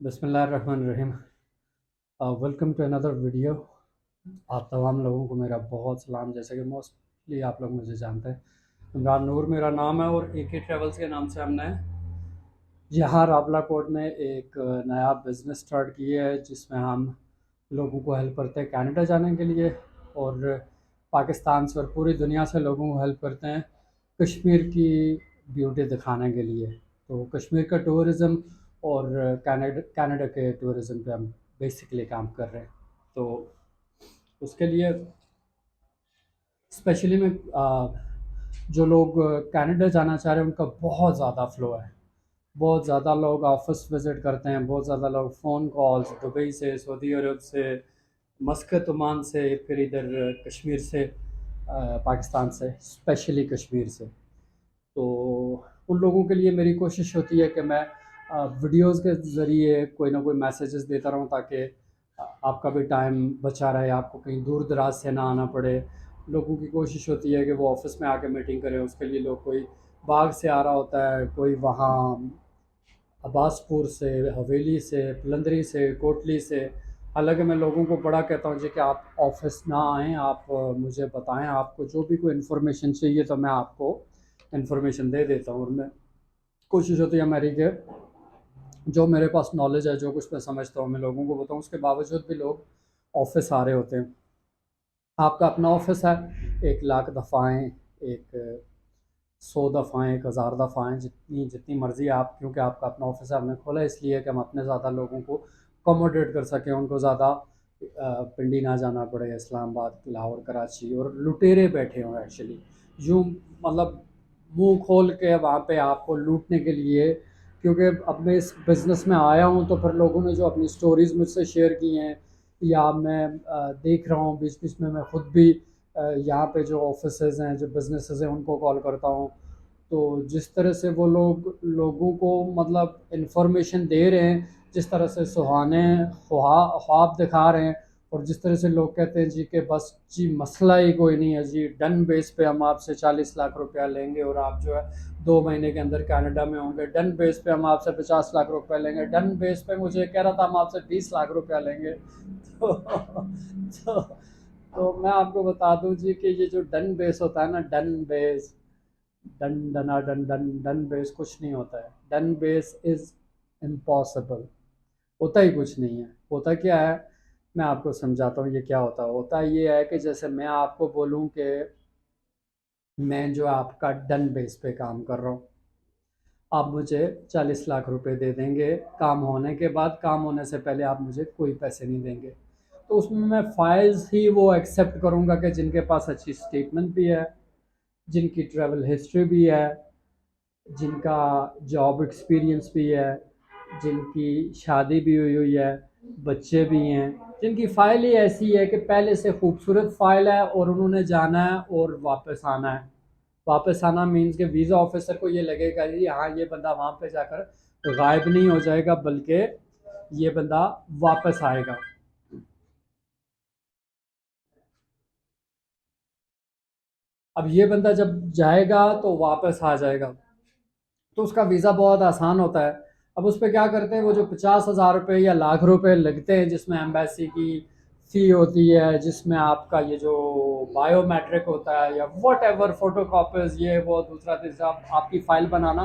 बिस्मिल्लाहिर्रहमानिर्रहीम। Welcome to another video. आप तमाम लोगों को मेरा बहुत सलाम। जैसे कि मोस्टली आप लोग मुझे जानते हैं, इमरान नूर मेरा नाम है और AK ट्रेवल्स के नाम से हमने यहाँ रावला कोट में एक नया बिज़नेस स्टार्ट किया है, जिसमें हम लोगों को हेल्प करते हैं कनाडा जाने के लिए, और पाकिस्तान से और पूरी दुनिया से लोगों को हेल्प करते हैं कश्मीर की ब्यूटी दिखाने के लिए। तो कश्मीर का टूरिज़्म और कनाडा कनाडा के टूरिज़्म पे हम बेसिकली काम कर रहे हैं। तो उसके लिए स्पेशली मैं जो लोग कनाडा जाना चाह रहे हैं उनका बहुत ज़्यादा फ़्लो है। बहुत ज़्यादा लोग ऑफ़िस विज़िट करते हैं, बहुत ज़्यादा लोग फ़ोन कॉल्स दुबई से, सऊदी अरब से, मस्कत ओमान से, फिर इधर कश्मीर से, पाकिस्तान से, स्पेशली कश्मीर से। तो उन लोगों के लिए मेरी कोशिश होती है कि मैं वीडियोस के ज़रिए कोई ना कोई मैसेजेस देता रहूं, ताकि आपका भी टाइम बचा रहे, आपको कहीं दूर दराज से ना आना पड़े। लोगों की कोशिश होती है कि वो ऑफ़िस में आके मीटिंग करें, उसके लिए लोग कोई बाग से आ रहा होता है, कोई वहाँ अब्बासपुर से, हवेली से, पलंदरी से, कोटली से। हालांकि मैं लोगों को बड़ा कहता हूँ जी कि आप ऑफिस ना आएँ, आप मुझे बताएं, आपको जो भी कोई इन्फॉर्मेशन चाहिए तो मैं आपको इन्फॉर्मेशन दे देता हूँ। और मैं कोशिश होती है मेरी कि जो मेरे पास नॉलेज है, जो कुछ मैं समझता हूँ, मैं लोगों को बताऊँ। उसके बावजूद भी लोग ऑफिस आ रहे होते हैं। आपका अपना ऑफिस है, 1 लाख दफ़ाएँ, एक 100 दफ़ाएँ, 1000 दफ़ाएँ, जितनी जितनी मर्ज़ी आप, क्योंकि आपका अपना ऑफिस है, हमने खोला है इसलिए कि हम अपने ज़्यादा लोगों को अकोमोडेट कर सकें, उनको ज़्यादा पिंडी ना जाना पड़े, इस्लामाबाद, लाहौर, कराची, और लुटेरे बैठे हों एक्चुअली, यूँ मतलब मुंह खोल के वहाँ पे आपको लूटने के लिए। क्योंकि अब मैं इस बिज़नेस में आया हूँ, तो फिर लोगों ने जो अपनी स्टोरीज़ मुझसे शेयर की हैं, या मैं देख रहा हूँ बीच बीच में, मैं ख़ुद भी यहाँ पे जो ऑफिसेज हैं, जो बिजनेसेस हैं, उनको कॉल करता हूँ। तो जिस तरह से वो लोग लोगों को मतलब इन्फॉर्मेशन दे रहे हैं, जिस तरह से सुहाने ख्वाब दिखा रहे हैं, और जिस तरह से लोग कहते हैं जी कि बस जी मसला ही कोई नहीं है जी, डन बेस पे हम आपसे 40 लाख रुपया लेंगे और आप जो है 2 महीने के अंदर कनाडा में होंगे, डन बेस पे हम आपसे 50 लाख रुपया लेंगे, डन बेस पे मुझे कह रहा था हम आपसे 20 लाख रुपया लेंगे। तो तो मैं आपको बता दूं जी कि ये जो डन बेस होता है ना, डन बेस, डन डना डन डन डन बेस कुछ नहीं होता है। डन बेस इज इम्पॉसिबल, होता ही कुछ नहीं है। होता क्या है, मैं आपको समझाता हूँ ये क्या होता है। होता ये है कि जैसे मैं आपको बोलूँ कि मैं जो आपका डन बेस पे काम कर रहा हूँ, आप मुझे 40 लाख रुपए दे देंगे काम होने के बाद, काम होने से पहले आप मुझे कोई पैसे नहीं देंगे। तो उसमें मैं फाइल्स ही वो एक्सेप्ट करूँगा कि जिनके पास अच्छी स्टेटमेंट भी है, जिनकी ट्रैवल हिस्ट्री भी है, जिनका जॉब एक्सपीरियंस भी है, जिनकी शादी भी हुई हुई है, बच्चे भी हैं, जिनकी फ़ाइल ही ऐसी है कि पहले से खूबसूरत फ़ाइल है और उन्होंने जाना है और वापस आना है। वापस आना मीन्स कि वीज़ा ऑफिसर को ये लगेगा जी हाँ, ये बंदा वहाँ पे जाकर गायब नहीं हो जाएगा, बल्कि ये बंदा वापस आएगा। अब ये बंदा जब जाएगा तो वापस आ जाएगा, तो उसका वीज़ा बहुत आसान होता है। अब उस पर क्या करते हैं, वो जो 50,000 रुपये या लाख रुपए लगते हैं, जिसमें एम्बेसी की फ़ी होती है, जिसमें आपका ये जो बायोमेट्रिक होता है, या वट एवर फोटो कॉपीज़, ये वो दूसरा तीसरा, आपकी फ़ाइल बनाना,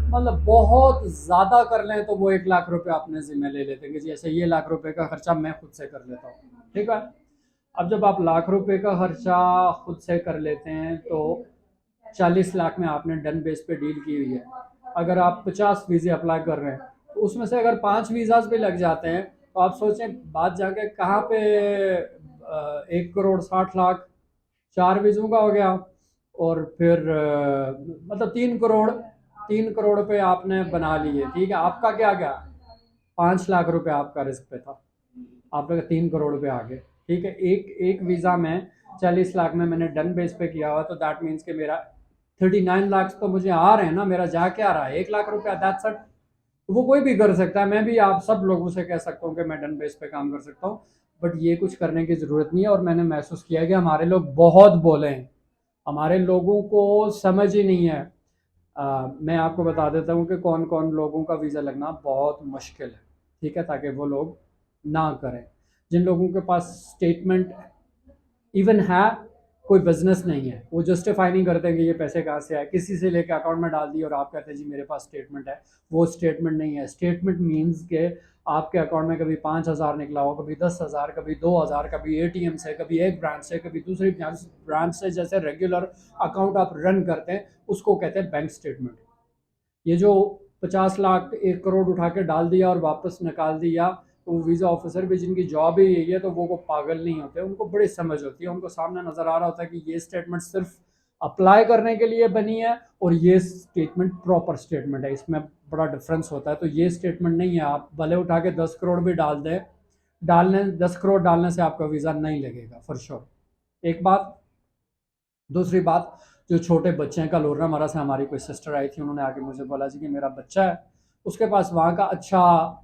मतलब बहुत ज़्यादा कर लें तो वो 1 लाख रुपये अपने ज़िम्मे ले लेते हैं कि जी ऐसे ये लाख रुपए का खर्चा मैं खुद से कर लेता हूँ, ठीक है। अब जब आप लाख रुपए का खर्चा खुद से कर लेते हैं, तो 40 लाख में आपने डन बेस पे डील की हुई है। अगर आप 50 वीज़े अप्लाई कर रहे हैं, तो उसमें से अगर 5 वीज़ाज भी लग जाते हैं, तो आप सोचें बात जाके कहाँ पे 1 करोड़ 60 लाख 4 वीज़ों का हो गया। और फिर मतलब 3 करोड़, 3 करोड़ पे आपने बना लिए, ठीक है। आपका क्या गया, 5 लाख रुपए आपका रिस्क पे था, आपका 3 करोड़ पे आ गए, ठीक है। एक एक वीज़ा में 40 लाख में मैंने डन बेस पे किया हुआ, तो दैट मीन्स कि मेरा 39 लाख तो मुझे आ रहे हैं ना, मेरा जा क्या रहा है, 1 लाख रुपया, दैट्स इट। वो कोई भी कर सकता है, मैं भी आप सब लोगों से कह सकता हूँ कि मैं डन बेस पे काम कर सकता हूँ। बट ये कुछ करने की ज़रूरत नहीं है, और मैंने महसूस किया कि हमारे लोग बहुत बोले हैं, हमारे लोगों को समझ ही नहीं है। मैं आपको बता देता हूँ कि कौन कौन लोगों का वीज़ा लगना बहुत मुश्किल है। ठीक है, ताकि वो लोग ना करें। जिन लोगों के पास स्टेटमेंट इवन है, कोई बिजनेस नहीं है, वो जस्टिफाई नहीं करते कि ये पैसे कहाँ से आए, किसी से लेके अकाउंट में डाल दिए और आप कहते हैं जी मेरे पास स्टेटमेंट है। वो स्टेटमेंट नहीं है। स्टेटमेंट मीन्स के आपके अकाउंट में कभी 5,000 निकला हो, कभी 10,000, कभी 2,000, कभी एटीएम से, कभी एक ब्रांच से, कभी दूसरी ब्रांच से, जैसे रेगुलर अकाउंट आप रन करते हैं, उसको कहते हैं बैंक स्टेटमेंट। ये जो 50 लाख 1 करोड़ उठा के डाल दिया और वापस निकाल दिया, तो वो वीज़ा ऑफिसर भी, जिनकी जॉब ही यही है, तो वो पागल नहीं होते, उनको बड़ी समझ होती है। उनको सामने नज़र आ रहा होता है कि ये स्टेटमेंट सिर्फ अप्लाई करने के लिए बनी है और ये स्टेटमेंट प्रॉपर स्टेटमेंट है, इसमें बड़ा डिफरेंस होता है। तो ये स्टेटमेंट नहीं है। आप भले उठा के 10 करोड़ भी डाल दें, डालने 10 करोड़ डालने से आपका वीज़ा नहीं लगेगा फॉर श्योर। एक बात। दूसरी बात, जो छोटे बच्चे हैं, कल उर्रा से हमारी कोई सिस्टर आई थी, उन्होंने आके मुझे बोला जी कि मेरा बच्चा है, उसके पास वहाँ का अच्छा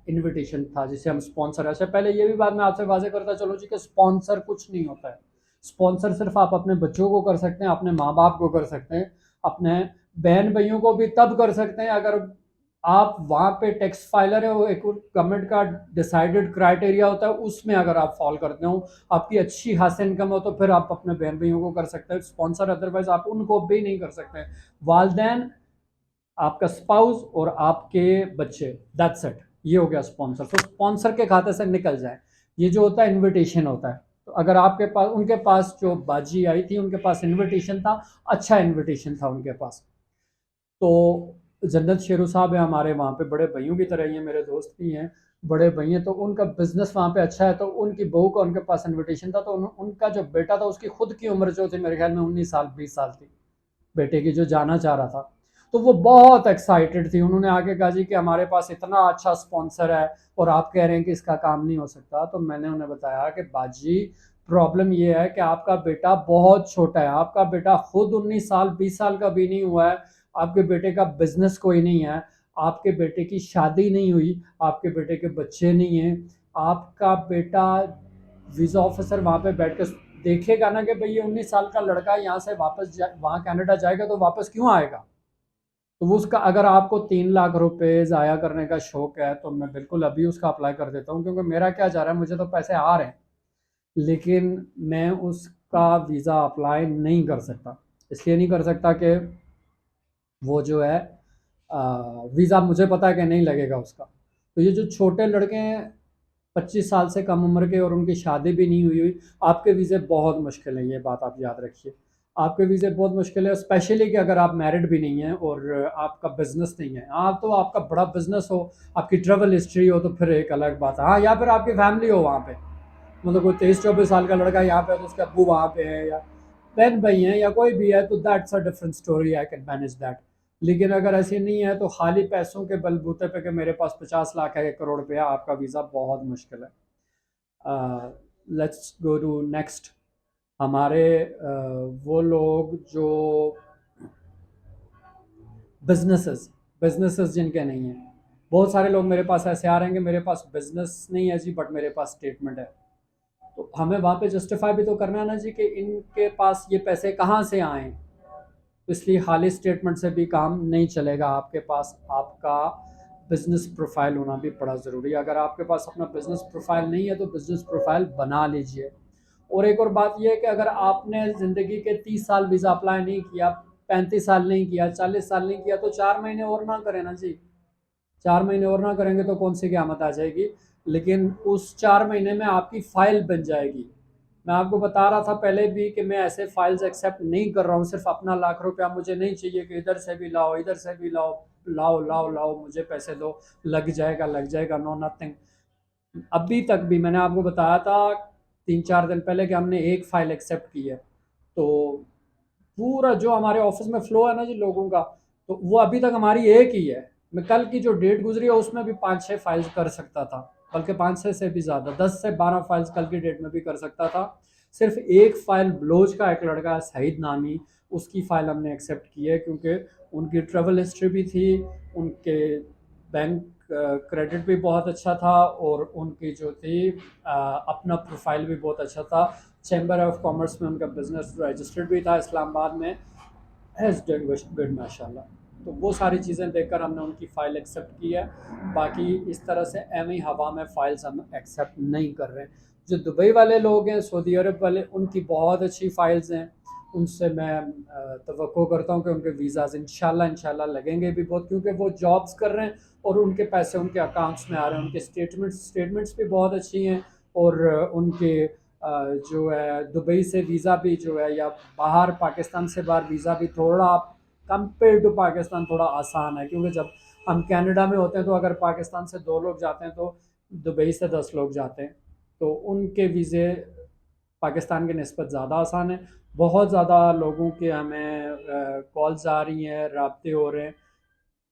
इनविटेशन था जिसे हम स्पॉन्सर। ऐसे पहले ये भी बात मैं आपसे वाजे करता चलो जी कि स्पॉन्सर कुछ नहीं होता है। स्पॉन्सर सिर्फ आप अपने बच्चों को कर सकते हैं, अपने माँ बाप को कर सकते हैं, अपने बहन भाइयों को भी तब कर सकते हैं अगर आप वहाँ पे टैक्स फाइलर है। वो एक गवर्नमेंट का डिसाइडेड क्राइटेरिया होता है, उसमें अगर आप फॉल करते हो, आपकी अच्छी खासी इनकम हो, तो फिर आप अपने बहन भाइयों को कर सकते हैं स्पॉन्सर, अदरवाइज आप उनको भी नहीं कर सकते। वालदेन, आपका स्पाउस और आपके बच्चे, दैट्स इट, ये हो गया स्पॉन्सर। तो स्पॉन्सर के खाते से निकल जाए। ये जो होता है इनविटेशन होता है। तो अगर आपके पास, उनके पास जो बाजी आई थी उनके पास इनविटेशन था, अच्छा इनविटेशन था उनके पास। तो जन्नत शेरू साहब है हमारे वहाँ पे, बड़े भाइयों की तरह ही हैं, मेरे दोस्त भी हैं, बड़े भाई हैं। तो उनका बिजनेस वहाँ पे अच्छा है, तो उनकी बहू का उनके पास इनविटेशन था। तो उनका जो बेटा था, उसकी खुद की उम्र जो थी मेरे ख्याल में 19 साल 20 साल थी, बेटे की, जो जाना चाह रहा था। तो वो बहुत एक्साइटेड थी। उन्होंने आगे कहा जी कि हमारे पास इतना अच्छा स्पॉन्सर है और आप कह रहे हैं कि इसका काम नहीं हो सकता। तो मैंने उन्हें बताया कि बाजी, प्रॉब्लम ये है कि आपका बेटा बहुत छोटा है, आपका बेटा खुद 19 साल 20 साल का भी नहीं हुआ है, आपके बेटे का बिजनेस कोई नहीं है, आपके बेटे की शादी नहीं हुई, आपके बेटे के बच्चे नहीं हैं। आपका बेटा वीज़ा ऑफिसर वहाँ पे बैठ कर देखेगा ना कि भाई ये 19 साल का लड़का यहाँ से वापस वहाँ कनाडा जाएगा, तो वापस क्यों आएगा। तो वो उसका, अगर आपको 3 लाख रुपए ज़ाया करने का शौक है, तो मैं बिल्कुल अभी उसका अप्लाई कर देता हूँ, क्योंकि मेरा क्या जा रहा है, मुझे तो पैसे आ रहे हैं, लेकिन मैं उसका वीज़ा अप्लाई नहीं कर सकता। इसलिए नहीं कर सकता कि वो जो है वीज़ा मुझे पता है कि नहीं लगेगा उसका। तो ये जो छोटे लड़के हैं 25 साल से कम उम्र के और उनकी शादी भी नहीं हुई हुई, आपके वीज़े बहुत मुश्किल हैं, ये बात आप याद रखिए। आपके वीज़े बहुत मुश्किल है, स्पेशली कि अगर आप मैरिड भी नहीं हैं और आपका बिजनेस नहीं है। हाँ, तो आपका बड़ा बिजनेस हो, आपकी ट्रेवल हिस्ट्री हो, तो फिर एक अलग बात है। हाँ, या फिर आपकी फैमिली हो वहाँ पे, मतलब कोई 23-24 साल का लड़का यहाँ पे है, तो उसके अब्बू वहाँ पे है, या बहन भाई हैं, या कोई भी है, तो that's a different story, I can manage that. लेकिन अगर ऐसी नहीं है, तो खाली पैसों के बलबूते पे कि मेरे पास 50 लाख है, 1 करोड़ रुपया, आपका वीज़ा बहुत मुश्किल है। Let's go to next. हमारे वो लोग जो बिजनेसेस बिजनेसेस जिनके नहीं हैं, बहुत सारे लोग मेरे पास ऐसे आ रहे हैं कि मेरे पास बिजनेस नहीं है जी, बट मेरे पास स्टेटमेंट है। तो हमें वहाँ पे जस्टिफाई भी तो करना है ना जी कि इनके पास ये पैसे कहाँ से आए। तो इसलिए खाली स्टेटमेंट से भी काम नहीं चलेगा, आपके पास आपका बिजनेस प्रोफाइल होना भी बड़ा ज़रूरी है। अगर आपके पास अपना बिजनेस प्रोफाइल नहीं है, तो बिजनेस प्रोफाइल बना लीजिए। और एक और बात यह है कि अगर आपने ज़िंदगी के 30 साल वीज़ा अप्लाई नहीं किया, 35 साल नहीं किया, 40 साल नहीं किया, तो 4 महीने और ना करें ना जी। 4 महीने और ना करेंगे तो कौन सी क़यामत आ जाएगी। लेकिन उस 4 महीने में आपकी फ़ाइल बन जाएगी। मैं आपको बता रहा था पहले भी कि मैं ऐसे फाइल्स एक्सेप्ट नहीं कर रहा हूँ। सिर्फ अपना लाख रुपया मुझे नहीं चाहिए कि इधर से भी लाओ, इधर से भी लाओ, लाओ लाओ लाओ, मुझे पैसे दो, लग जाएगा, नो नथिंग। अभी तक भी मैंने आपको बताया था 3-4 दिन पहले कि हमने एक फ़ाइल एक्सेप्ट की है। तो पूरा जो हमारे ऑफिस में फ्लो है ना जी लोगों का, तो वो अभी तक हमारी एक ही है। मैं कल की जो डेट गुजरी है उसमें भी 5-6 फाइल्स कर सकता था, बल्कि 5-6 से भी ज़्यादा, 10 से 12 फाइल्स कल की डेट में भी कर सकता था। सिर्फ एक फ़ाइल बलोच का एक लड़का है सईद नामी, उसकी फ़ाइल हमने एक्सेप्ट की है, क्योंकि उनकी ट्रैवल हिस्ट्री भी थी, उनके बैंक क्रेडिट भी बहुत अच्छा था, और उनकी जो थी अपना प्रोफाइल भी बहुत अच्छा था। चैम्बर ऑफ कॉमर्स में उनका बिजनेस रजिस्टर्ड भी था इस्लामाबाद में। हैज़ डन गुड माशाल्लाह। तो वो सारी चीज़ें देखकर हमने उनकी फ़ाइल एक्सेप्ट की है। बाकी इस तरह से एवं ही हवा में फ़ाइल्स हम एक्सेप्ट नहीं कर रहे हैं। जो दुबई वाले लोग हैं, सऊदी अरब वाले, उनकी बहुत अच्छी फ़ाइल्स हैं। उनसे मैं तवक्को करता हूँ कि उनके वीज़ाज़ इंशाल्लाह इंशाल्लाह लगेंगे भी बहुत, क्योंकि वो जॉब्स कर रहे हैं और उनके पैसे उनके अकाउंट्स में आ रहे हैं। उनके स्टेटमेंट्स भी बहुत अच्छी हैं। और उनके जो है दुबई से वीज़ा भी जो है, या बाहर पाकिस्तान से बाहर वीज़ा भी थोड़ा कंपेयर टू पाकिस्तान थोड़ा आसान है, क्योंकि जब हम कनाडा में होते हैं तो अगर पाकिस्तान से 2 लोग जाते हैं तो दुबई से 10 लोग जाते हैं, तो उनके वीज़े पाकिस्तान की निस्बत ज़्यादा आसान है। बहुत ज़्यादा लोगों के हमें कॉल्स आ रही हैं, राब्ते हो रहे हैं।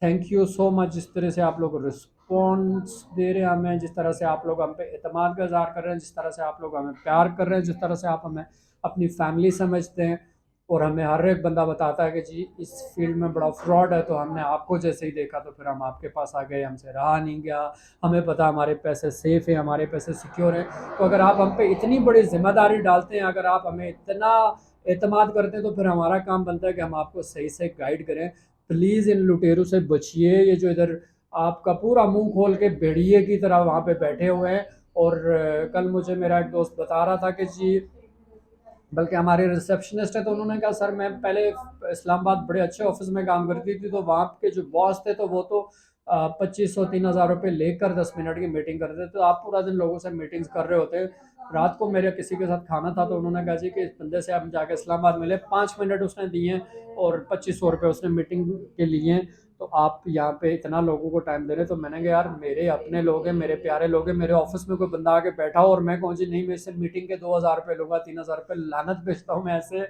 थैंक यू सो मच जिस तरह से आप लोग रिस्पॉन्स दे रहे हैं हमें, जिस तरह से आप लोग हम पे एतमाद का इज़हार कर रहे हैं, जिस तरह से आप लोग हमें प्यार कर रहे हैं, जिस तरह से आप हमें अपनी फैमिली समझते हैं। और हमें हर एक बंदा बताता है कि जी इस फील्ड में बड़ा फ्रॉड है, तो हमने आपको जैसे ही देखा तो फिर हम आपके पास आ गए, हमसे रहा नहीं गया। हमें पता हमारे पैसे सेफ़ हैं, हमारे पैसे सिक्योर हैं। तो अगर आप हम पे इतनी बड़ी ज़िम्मेदारी डालते हैं, अगर आप हमें इतना एतमाद करते हैं, तो फिर हमारा काम बनता है कि हम आपको सही से गाइड करें। प्लीज़ इन लुटेरों से बचिए, ये जो इधर आपका पूरा मुंह खोल के भेड़िए की तरह वहाँ पे बैठे हुए हैं। और कल मुझे मेरा एक दोस्त बता रहा था कि जी, बल्कि हमारे रिसेप्शनिस्ट है, तो उन्होंने कहा सर मैं पहले इस्लामाबाद बड़े अच्छे ऑफिस में काम करती थी, तो वहाँ के जो बॉस थे तो वो तो 2500-3000 रुपये लेकर 10 मिनट की मीटिंग करते थे, तो आप पूरा दिन लोगों से मीटिंग्स कर रहे होते। रात को मेरे किसी के साथ खाना था, तो उन्होंने कहा जी कि इस बंदे से आप जाके इस्लामाबाद मिले, 5 मिनट उसने दिए और 2500 रुपये उसने मीटिंग के लिए, तो आप यहाँ पे इतना लोगों को टाइम दे रहे। तो मैंने कहा यार मेरे अपने लोग हैं, मेरे प्यारे लोग हैं, मेरे ऑफिस में कोई बंदा आके बैठा हो और मैं कहूँ जी नहीं मैं इससे मीटिंग के 2000 रुपये लूँगा, 3000 रुपये, लानत भेजता हूँ मैं ऐसे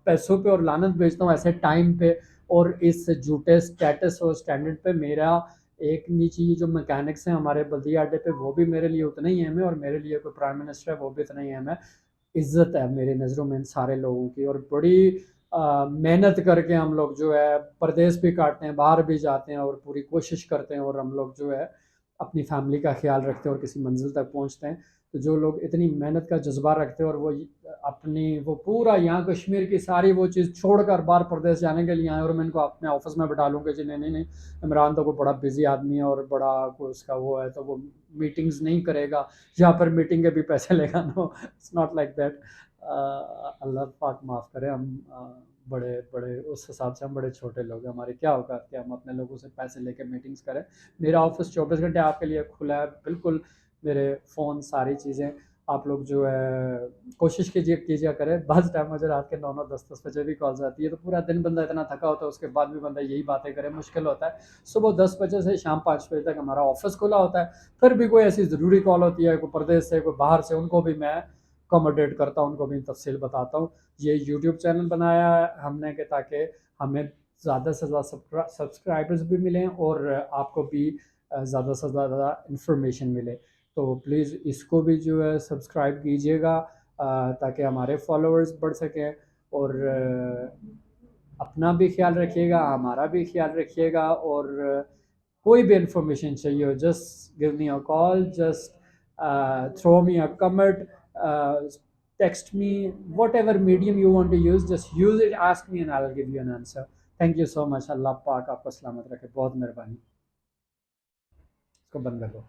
पैसों पे और लानत भेजता हूँ ऐसे टाइम पे। और इस झूठे स्टेटस और स्टैंडर्ड पे मेरा एक नीचे जो मैकेनिक्स हैं हमारे बल्दिया अड्डे पे, वो भी मेरे लिए उतना ही अहम है, और मेरे लिए कोई प्राइम मिनिस्टर है वो भी इतना ही अहम है। इज्जत है मेरी नज़रों में इन सारे लोगों की, और बड़ी मेहनत करके हम लोग जो है परदेश भी काटते हैं, बाहर भी जाते हैं और पूरी कोशिश करते हैं, और हम लोग जो है अपनी फैमिली का ख्याल रखते हैं और किसी मंजिल तक पहुंचते हैं। तो जो लोग इतनी मेहनत का जज्बा रखते हैं और वो अपनी वो पूरा यहाँ कश्मीर की सारी वो चीज़ छोड़कर बाहर प्रदेश जाने के लिए आए, और मैं इनको अपने ऑफिस में बैठा लूँगा जी नहीं नहीं नहीं, इमरान तो कोई बड़ा बिजी आदमी है और बड़ा कोई उसका वो है, तो वो मीटिंग्स नहीं करेगा, यहाँ पर मीटिंग के भी पैसे लेगा। No, it's not like that. अल्लाह पाक माफ़ करे, हम बड़े बड़े उस हिसाब से हम बड़े छोटे लोग हैं, हमारे क्या औकात कि हम अपने लोगों से पैसे लेके मीटिंग्स करें। मेरा ऑफिस 24 घंटे आपके लिए खुला है, बिल्कुल मेरे फ़ोन सारी चीज़ें, आप लोग जो है कोशिश कीजिए करें। बस टाइम मुझे रात के 9-9 10-10 बजे भी कॉल्स आती है, तो पूरा दिन बंदा इतना थका होता है, उसके बाद भी बंदा यही बातें करे, मुश्किल होता है। सुबह 10 बजे से शाम 5 बजे तक हमारा ऑफिस खुला होता है। फिर भी कोई ऐसी ज़रूरी कॉल होती है, कोई परदेश से, कोई बाहर से, उनको भी मैं अकोमोडेट करता हूँ, उनको भी तफसील बताता हूँ। ये यूट्यूब चैनल बनाया है हमने कि ताकि हमें ज़्यादा से ज़्यादा सब्सक्राइबर्स भी मिलें और आपको भी ज़्यादा से ज़्यादा इंफॉर्मेशन मिले। तो प्लीज़ इसको भी जो है सब्सक्राइब कीजिएगा, ताकि हमारे फॉलोअर्स बढ़ सकें। और अपना भी ख्याल रखिएगा, हमारा भी ख्याल रखिएगा। और कोई भी इंफॉर्मेशन चाहिए हो, just give me a call, just throw me a comment, text me, whatever medium you want to use, just use it, ask me and I'll give you an answer. Thank you so much। अल्लाह पाक आपको सलामत रखे, बहुत मेहरबानी। इसको बंद कर दो।